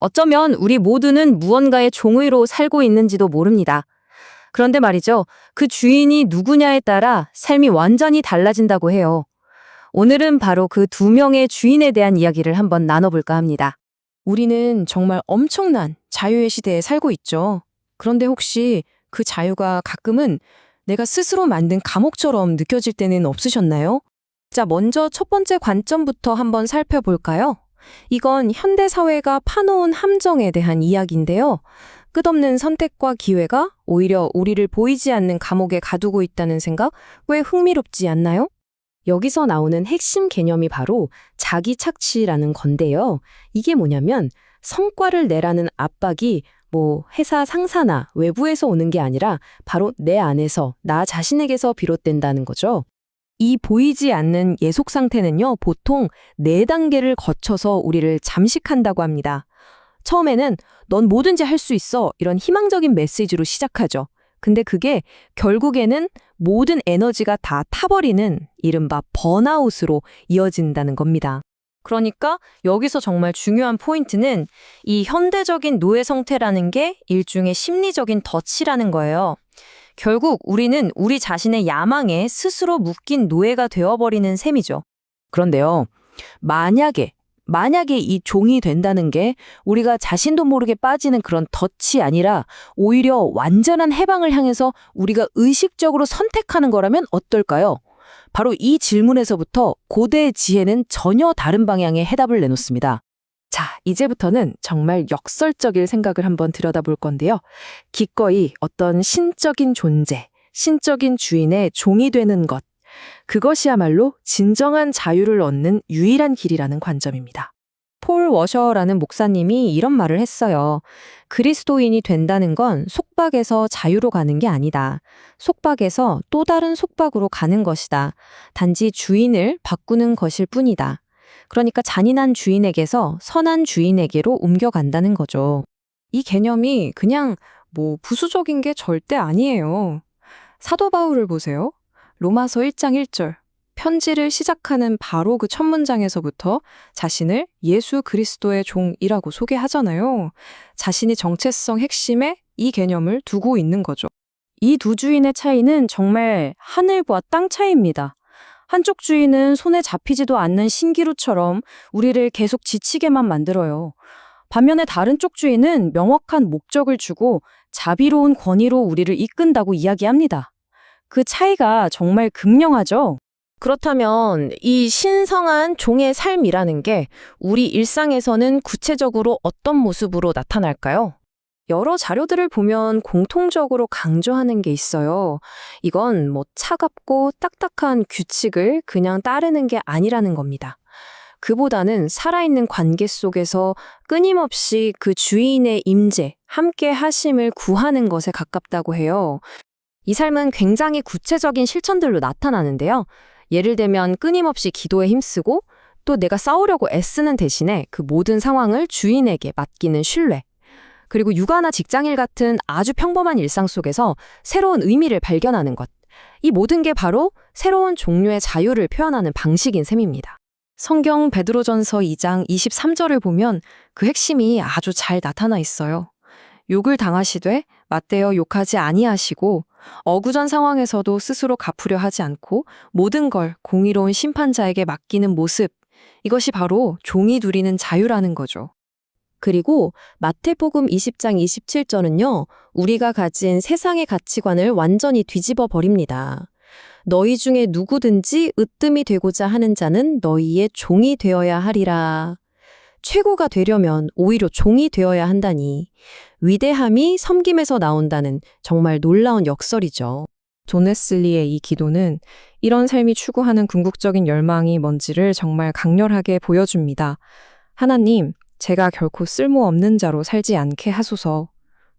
어쩌면 우리 모두는 무언가의 종의로 살고 있는지도 모릅니다. 그런데 말이죠. 그 주인이 누구냐에 따라 삶이 완전히 달라진다고 해요. 오늘은 바로 그 두 명의 주인에 대한 이야기를 한번 나눠볼까 합니다. 우리는 정말 엄청난 자유의 시대에 살고 있죠. 그런데 혹시 그 자유가 가끔은 내가 스스로 만든 감옥처럼 느껴질 때는 없으셨나요? 자, 먼저 첫 번째 관점부터 한번 살펴볼까요? 이건 현대 사회가 파놓은 함정에 대한 이야기인데요. 끝없는 선택과 기회가 오히려 우리를 보이지 않는 감옥에 가두고 있다는 생각, 꽤 흥미롭지 않나요? 여기서 나오는 핵심 개념이 바로 자기 착취라는 건데요. 이게 뭐냐면 성과를 내라는 압박이 회사 상사나 외부에서 오는 게 아니라 바로 내 안에서, 나 자신에게서 비롯된다는 거죠. 이 보이지 않는 예속 상태는요, 보통 4단계를 거쳐서 우리를 잠식한다고 합니다. 처음에는 넌 뭐든지 할 수 있어, 이런 희망적인 메시지로 시작하죠. 근데 그게 결국에는 모든 에너지가 다 타버리는 이른바 번아웃으로 이어진다는 겁니다. 그러니까 여기서 정말 중요한 포인트는 이 현대적인 노예 상태라는 게 일종의 심리적인 덫이라는 거예요. 결국 우리는 우리 자신의 야망에 스스로 묶인 노예가 되어버리는 셈이죠. 그런데요, 만약에 이 종이 된다는 게 우리가 자신도 모르게 빠지는 그런 덫이 아니라 오히려 완전한 해방을 향해서 우리가 의식적으로 선택하는 거라면 어떨까요? 바로 이 질문에서부터 고대의 지혜는 전혀 다른 방향의 해답을 내놓습니다. 자, 이제부터는 정말 역설적일 생각을 한번 들여다볼 건데요. 기꺼이 어떤 신적인 존재, 신적인 주인의 종이 되는 것, 그것이야말로 진정한 자유를 얻는 유일한 길이라는 관점입니다. 폴 워셔라는 목사님이 이런 말을 했어요. 그리스도인이 된다는 건 속박에서 자유로 가는 게 아니다. 속박에서 또 다른 속박으로 가는 것이다. 단지 주인을 바꾸는 것일 뿐이다. 그러니까 잔인한 주인에게서 선한 주인에게로 옮겨간다는 거죠. 이 개념이 그냥 부수적인 게 절대 아니에요. 사도 바울을 보세요. 로마서 1장 1절. 편지를 시작하는 바로 그 첫 문장에서부터 자신을 예수 그리스도의 종이라고 소개하잖아요. 자신이 정체성 핵심에 이 개념을 두고 있는 거죠. 이 두 주인의 차이는 정말 하늘과 땅 차이입니다. 한쪽 주인은 손에 잡히지도 않는 신기루처럼 우리를 계속 지치게만 만들어요. 반면에 다른 쪽 주인은 명확한 목적을 주고 자비로운 권위로 우리를 이끈다고 이야기합니다. 그 차이가 정말 극명하죠? 그렇다면 이 신성한 종의 삶이라는 게 우리 일상에서는 구체적으로 어떤 모습으로 나타날까요? 여러 자료들을 보면 공통적으로 강조하는 게 있어요. 이건 차갑고 딱딱한 규칙을 그냥 따르는 게 아니라는 겁니다. 그보다는 살아있는 관계 속에서 끊임없이 그 주인의 임재, 함께 하심을 구하는 것에 가깝다고 해요. 이 삶은 굉장히 구체적인 실천들로 나타나는데요. 예를 들면 끊임없이 기도에 힘쓰고 또 내가 싸우려고 애쓰는 대신에 그 모든 상황을 주인에게 맡기는 신뢰. 그리고 육아나 직장일 같은 아주 평범한 일상 속에서 새로운 의미를 발견하는 것. 이 모든 게 바로 새로운 종류의 자유를 표현하는 방식인 셈입니다. 성경 베드로전서 2장 23절을 보면 그 핵심이 아주 잘 나타나 있어요. 욕을 당하시되 맞대어 욕하지 아니하시고 억울한 상황에서도 스스로 갚으려 하지 않고 모든 걸 공의로운 심판자에게 맡기는 모습, 이것이 바로 종이 누리는 자유라는 거죠. 그리고 마태복음 20장 27절은요, 우리가 가진 세상의 가치관을 완전히 뒤집어 버립니다. 너희 중에 누구든지 으뜸이 되고자 하는 자는 너희의 종이 되어야 하리라. 최고가 되려면 오히려 종이 되어야 한다니. 위대함이 섬김에서 나온다는 정말 놀라운 역설이죠. 존 웨슬리의 이 기도는 이런 삶이 추구하는 궁극적인 열망이 뭔지를 정말 강렬하게 보여줍니다. 하나님, 제가 결코 쓸모없는 자로 살지 않게 하소서.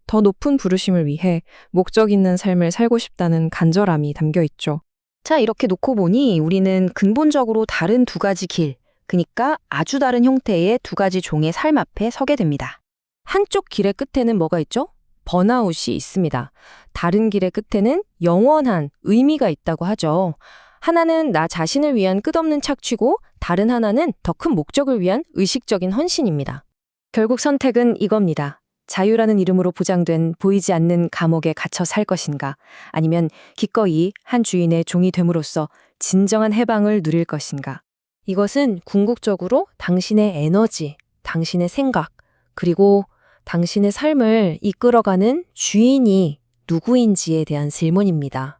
더 높은 부르심을 위해 목적 있는 삶을 살고 싶다는 간절함이 담겨 있죠. 자, 이렇게 놓고 보니 우리는 근본적으로 다른 두 가지 길, 그러니까 아주 다른 형태의 두 가지 종의 삶 앞에 서게 됩니다. 한쪽 길의 끝에는 뭐가 있죠? 번아웃이 있습니다. 다른 길의 끝에는 영원한 의미가 있다고 하죠. 하나는 나 자신을 위한 끝없는 착취고 다른 하나는 더 큰 목적을 위한 의식적인 헌신입니다. 결국 선택은 이겁니다. 자유라는 이름으로 보장된 보이지 않는 감옥에 갇혀 살 것인가, 아니면 기꺼이 한 주인의 종이 됨으로써 진정한 해방을 누릴 것인가. 이것은 궁극적으로 당신의 에너지, 당신의 생각, 그리고 당신의 삶을 이끌어가는 주인이 누구인지에 대한 질문입니다.